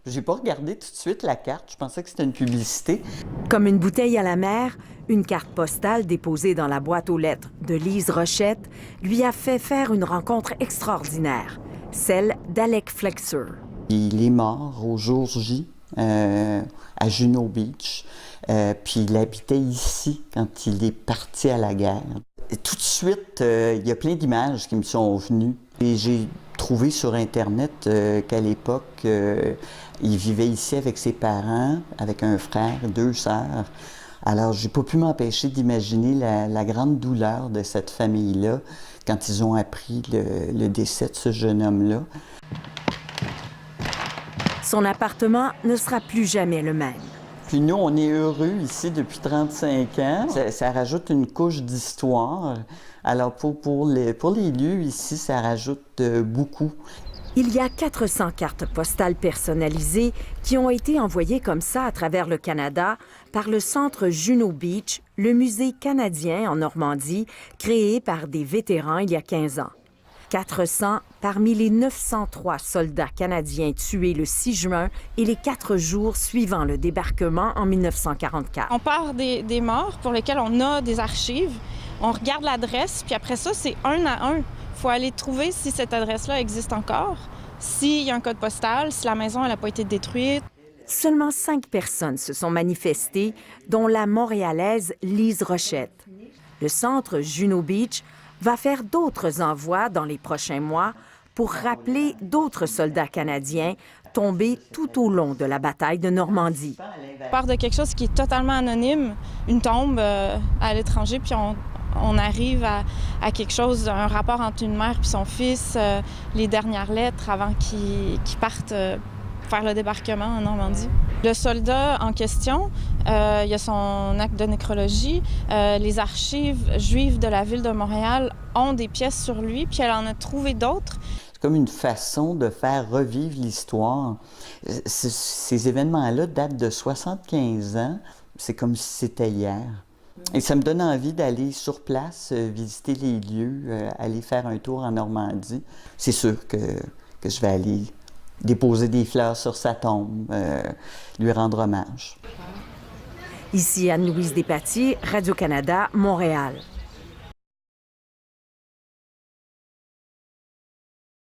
J'ai pas regardé tout de suite la carte, je pensais que c'était une publicité. Comme une bouteille à la mer, une carte postale déposée dans la boîte aux lettres de Lise Rochette lui a fait faire une rencontre extraordinaire, celle d'Alec Flexer. Il est mort au jour J à Juno Beach, puis il habitait ici quand il est parti à la guerre. Et tout de suite, il y a plein d'images qui me sont venues. Et j'ai trouvé sur Internet qu'à l'époque, il vivait ici avec ses parents, avec un frère, 2 sœurs. Alors, j'ai pas pu m'empêcher d'imaginer la grande douleur de cette famille-là quand ils ont appris le décès de ce jeune homme-là. Son appartement ne sera plus jamais le même. Puis nous, on est heureux ici depuis 35 ans. Ça rajoute une couche d'histoire. Alors, pour les lieux ici, ça rajoute beaucoup. Il y a 400 cartes postales personnalisées qui ont été envoyées comme ça à travers le Canada par le Centre Juno Beach, le musée canadien en Normandie, créé par des vétérans il y a 15 ans. 400 parmi les 903 soldats canadiens tués le 6 juin et les 4 jours suivant le débarquement en 1944. On part des morts pour lesquels on a des archives. On regarde l'adresse, puis après ça, c'est un à un. Il faut aller trouver si cette adresse-là existe encore, s'il y a un code postal, si la maison n'a pas été détruite. Seulement 5 personnes se sont manifestées, dont la Montréalaise Lise Rochette. Le centre Juno Beach va faire d'autres envois dans les prochains mois pour rappeler d'autres soldats canadiens tombés tout au long de la bataille de Normandie. On part de quelque chose qui est totalement anonyme, une tombe à l'étranger, puis on arrive à quelque chose, un rapport entre une mère et son fils, les dernières lettres avant qu'ils partent faire le débarquement en Normandie. Le soldat en question, il y a son acte de nécrologie. Les archives juives de la ville de Montréal ont des pièces sur lui, puis elle en a trouvé d'autres. C'est comme une façon de faire revivre l'histoire. Ces événements-là datent de 75 ans. C'est comme si c'était hier. Et ça me donne envie d'aller sur place, visiter les lieux, aller faire un tour en Normandie. C'est sûr que je vais aller déposer des fleurs sur sa tombe, lui rendre hommage. Ici Anne-Louise Despatie, Radio-Canada, Montréal.